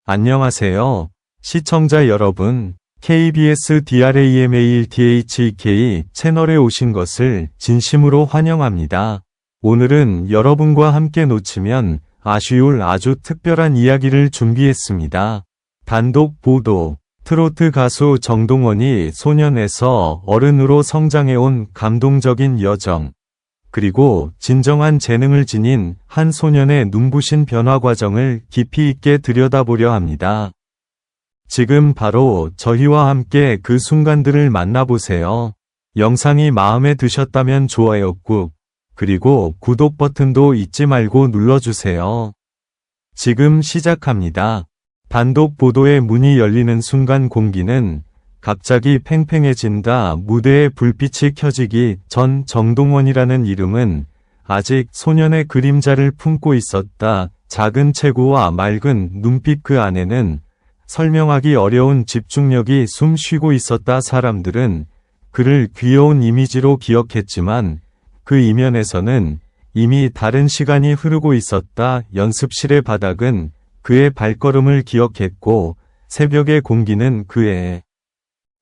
안녕하세요. 시청자 여러분, KBS DRAMALTHK 채널에 오신 것을 진심으로 환영합니다. 오늘은 여러분과 함께 놓치면 아쉬울 아주 특별한 이야기를 준비했습니다. 단독 보도. 트로트 가수 정동원이 소년에서 어른으로 성장해온 감동적인 여정, 그리고 진정한 재능을 지닌 한 소년의 눈부신 변화 과정을 깊이 있게 들여다보려 합니다. 지금 바로 저희와 함께 그 순간들을 만나보세요. 영상이 마음에 드셨다면 좋아요 꾹, 그리고 구독 버튼도 잊지 말고 눌러주세요. 지금 시작합니다. 단독 보도의 문이 열리는 순간 공기는 갑자기 팽팽해진다. 무대에 불빛이 켜지기 전 정동원이라는 이름은 아직 소년의 그림자를 품고 있었다. 작은 체구와 맑은 눈빛, 그 안에는 설명하기 어려운 집중력이 숨 쉬고 있었다. 사람들은 그를 귀여운 이미지로 기억했지만 그 이면에서는 이미 다른 시간이 흐르고 있었다. 연습실의 바닥은 그의 발걸음을 기억했고 새벽의 공기는 그의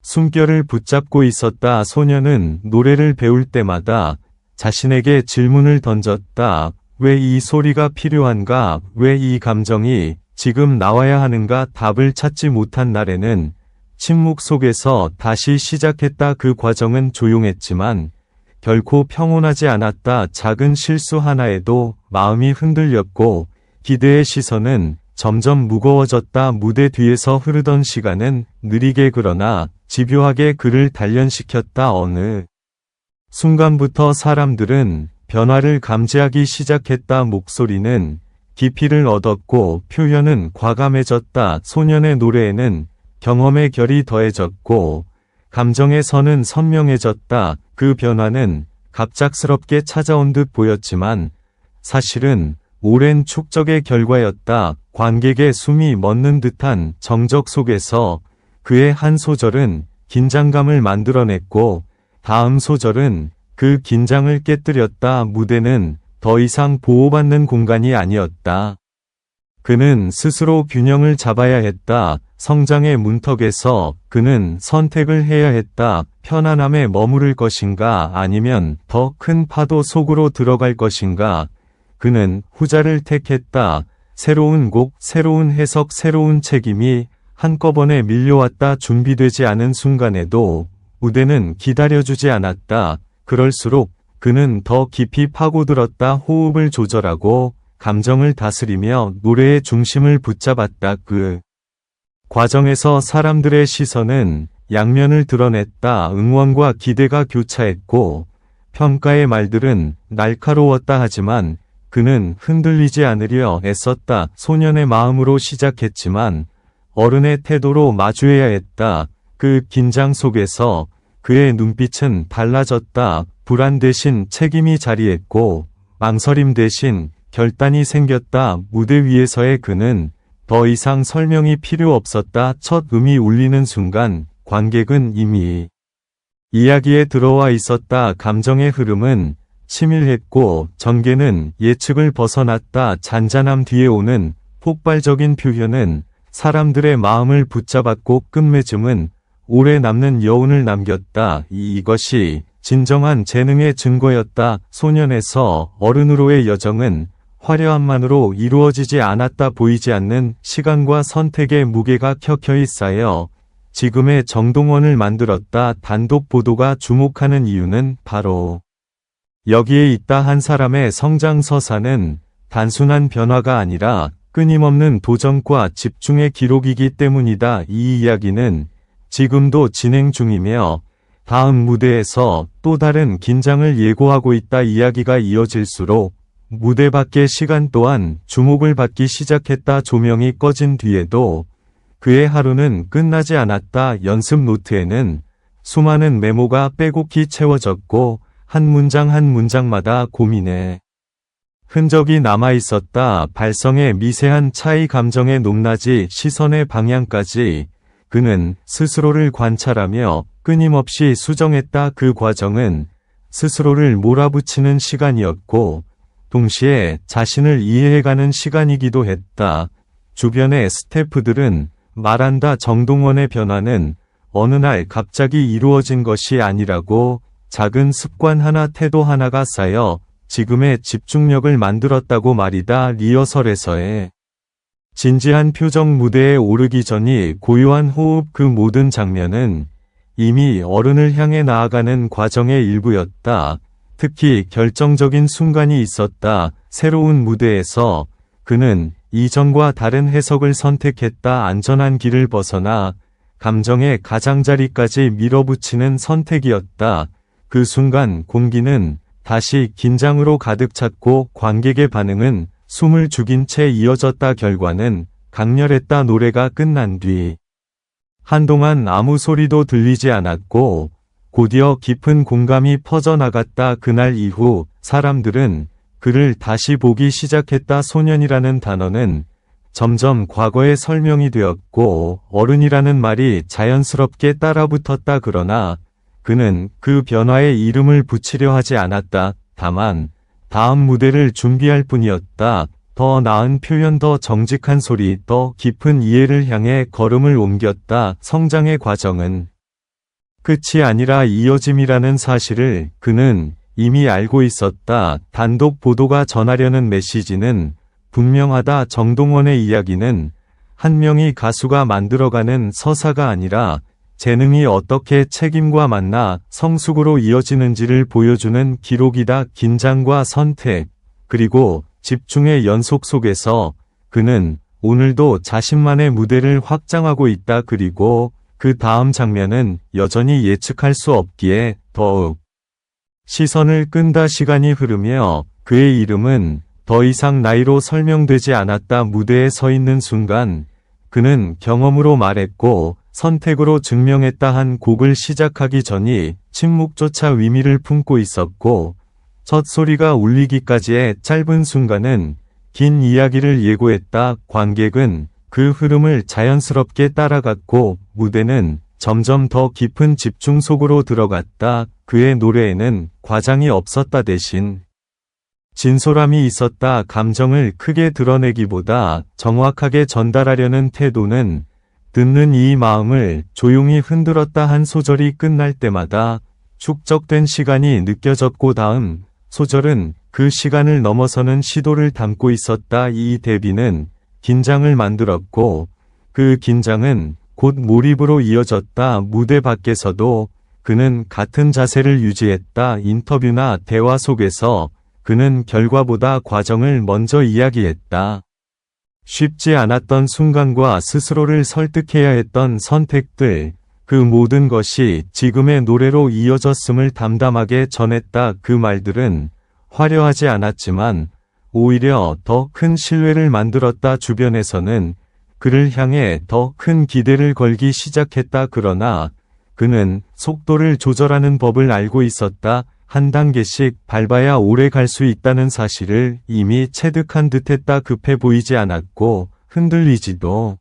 숨결을 붙잡고 있었다. 소년은 노래를 배울 때마다 자신에게 질문을 던졌다. 왜 이 소리가 필요한가? 왜 이 감정이 지금 나와야 하는가? 답을 찾지 못한 날에는 침묵 속에서 다시 시작했다. 그 과정은 조용했지만 결코 평온하지 않았다. 작은 실수 하나에도 마음이 흔들렸고 기대의 시선은 점점 무거워졌다. 무대 뒤에서 흐르던 시간은 느리게 그러나 집요하게 그를 단련시켰다. 어느 순간부터 사람들은 변화를 감지하기 시작했다. 목소리는 깊이를 얻었고 표현은 과감해졌다. 소년의 노래에는 경험의 결이 더해졌고 감정의 선은 선명해졌다. 그 변화는 갑작스럽게 찾아온 듯 보였지만 사실은 오랜 축적의 결과였다. 관객의 숨이 멎는 듯한 정적 속에서 그의 한 소절은 긴장감을 만들어냈고 다음 소절은 그 긴장을 깨뜨렸다. 무대는 더 이상 보호받는 공간이 아니었다. 그는 스스로 균형을 잡아야 했다. 성장의 문턱에서 그는 선택을 해야 했다. 편안함에 머무를 것인가 아니면 더 큰 파도 속으로 들어갈 것인가. 그는 후자를 택했다. 새로운 곡, 새로운 해석, 새로운 책임이 한꺼번에 밀려왔다. 준비되지 않은 순간에도 무대는 기다려주지 않았다. 그럴수록 그는 더 깊이 파고들었다. 호흡을 조절하고 감정을 다스리며 노래의 중심을 붙잡았다. 그 과정에서 사람들의 시선은 양면을 드러냈다. 응원과 기대가 교차했고 평가의 말들은 날카로웠다. 하지만 그는 흔들리지 않으려 애썼다. 소년의 마음으로 시작했지만 어른의 태도로 마주해야 했다. 그 긴장 속에서 그의 눈빛은 달라졌다. 불안 대신 책임이 자리했고 망설임 대신 결단이 생겼다. 무대 위에서의 그는 더 이상 설명이 필요 없었다. 첫 음이 울리는 순간 관객은 이미 이야기에 들어와 있었다. 감정의 흐름은 치밀했고 전개는 예측을 벗어났다. 잔잔함 뒤에 오는 폭발적인 표현은 사람들의 마음을 붙잡았고 끝맺음은 오래 남는 여운을 남겼다. 이것이 진정한 재능의 증거였다. 소년에서 어른으로의 여정은 화려함만으로 이루어지지 않았다. 보이지 않는 시간과 선택의 무게가 켜켜이 쌓여 지금의 정동원을 만들었다. 단독 보도가 주목하는 이유는 바로 여기에 있다. 한 사람의 성장 서사는 단순한 변화가 아니라 끊임없는 도전과 집중의 기록이기 때문이다. 이 이야기는 지금도 진행 중이며 다음 무대에서 또 다른 긴장을 예고하고 있다. 이야기가 이어질수록 무대 밖의 시간 또한 주목을 받기 시작했다. 조명이 꺼진 뒤에도 그의 하루는 끝나지 않았다. 연습 노트에는 수많은 메모가 빼곡히 채워졌고 한 문장 한 문장마다 고민의 흔적이 남아있었다. 발성의 미세한 차이, 감정의 높낮이, 시선의 방향까지 그는 스스로를 관찰하며 끊임없이 수정했다. 그 과정은 스스로를 몰아붙이는 시간이었고 동시에 자신을 이해해가는 시간이기도 했다. 주변의 스태프들은 말한다. 정동원의 변화는 어느 날 갑자기 이루어진 것이 아니라고, 작은 습관 하나, 태도 하나가 쌓여 지금의 집중력을 만들었다고 말이다. 리허설에서의 진지한 표정, 무대에 오르기 전이 고요한 호흡, 그 모든 장면은 이미 어른을 향해 나아가는 과정의 일부였다. 특히 결정적인 순간이 있었다. 새로운 무대에서 그는 이전과 다른 해석을 선택했다. 안전한 길을 벗어나 감정의 가장자리까지 밀어붙이는 선택이었다. 그 순간 공기는 다시 긴장으로 가득 찼고 관객의 반응은 숨을 죽인 채 이어졌다. 결과는 강렬했다. 노래가 끝난 뒤 한동안 아무 소리도 들리지 않았고 곧이어 깊은 공감이 퍼져나갔다. 그날 이후 사람들은 그를 다시 보기 시작했다. 소년이라는 단어는 점점 과거의 설명이 되었고 어른이라는 말이 자연스럽게 따라붙었다. 그러나 그는 그 변화에 이름을 붙이려 하지 않았다. 다만 다음 무대를 준비할 뿐이었다. 더 나은 표현, 더 정직한 소리, 더 깊은 이해를 향해 걸음을 옮겼다. 성장의 과정은 끝이 아니라 이어짐이라는 사실을 그는 이미 알고 있었다. 단독 보도가 전하려는 메시지는 분명하다. 정동원의 이야기는 한 명의 가수가 만들어가는 서사가 아니라 재능이 어떻게 책임과 만나 성숙으로 이어지는지를 보여주는 기록이다. 긴장과 선택, 그리고 집중의 연속 속에서 그는 오늘도 자신만의 무대를 확장하고 있다. 그리고 그 다음 장면은 여전히 예측할 수 없기에 더욱 시선을 끈다. 시간이 흐르며 그의 이름은 더 이상 나이로 설명되지 않았다. 무대에 서 있는 순간 그는 경험으로 말했고 선택으로 증명했다. 한 곡을 시작하기 전이 침묵조차 의미를 품고 있었고 첫 소리가 울리기까지의 짧은 순간은 긴 이야기를 예고했다. 관객은 그 흐름을 자연스럽게 따라갔고 무대는 점점 더 깊은 집중 속으로 들어갔다. 그의 노래에는 과장이 없었다. 대신 진솔함이 있었다. 감정을 크게 드러내기보다 정확하게 전달하려는 태도는 듣는 이 마음을 조용히 흔들었다. 한 소절이 끝날 때마다 축적된 시간이 느껴졌고 다음 소절은 그 시간을 넘어서는 시도를 담고 있었다. 이 대비는 긴장을 만들었고 그 긴장은 곧 몰입으로 이어졌다. 무대 밖에서도 그는 같은 자세를 유지했다. 인터뷰나 대화 속에서 그는 결과보다 과정을 먼저 이야기했다. 쉽지 않았던 순간과 스스로를 설득해야 했던 선택들, 그 모든 것이 지금의 노래로 이어졌음을 담담하게 전했다. 그 말들은 화려하지 않았지만 오히려 더 큰 신뢰를 만들었다. 주변에서는 그를 향해 더 큰 기대를 걸기 시작했다. 그러나 그는 속도를 조절하는 법을 알고 있었다. 한 단계씩 밟아야 오래 갈 수 있다는 사실을 이미 체득한 듯했다. 급해 보이지 않았고 흔들리지도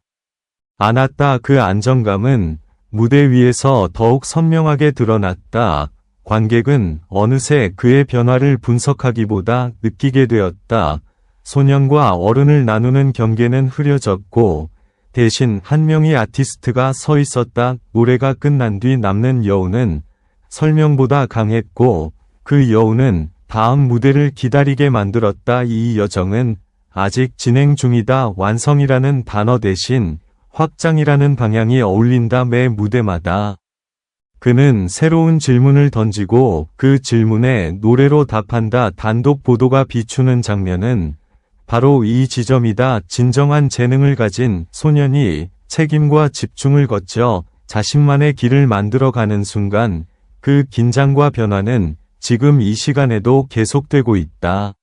않았다. 그 안정감은 무대 위에서 더욱 선명하게 드러났다. 관객은 어느새 그의 변화를 분석하기보다 느끼게 되었다. 소년과 어른을 나누는 경계는 흐려졌고 대신 한 명의 아티스트가 서 있었다. 노래가 끝난 뒤 남는 여운은 설명보다 강했고 그 여운은 다음 무대를 기다리게 만들었다. 이 여정은 아직 진행 중이다. 완성이라는 단어 대신 확장이라는 방향이 어울린다. 매 무대마다 그는 새로운 질문을 던지고 그 질문에 노래로 답한다. 단독 보도가 비추는 장면은 바로 이 지점이다. 진정한 재능을 가진 소년이 책임과 집중을 거쳐 자신만의 길을 만들어가는 순간 그 긴장과 변화는 지금 이 시간에도 계속되고 있다.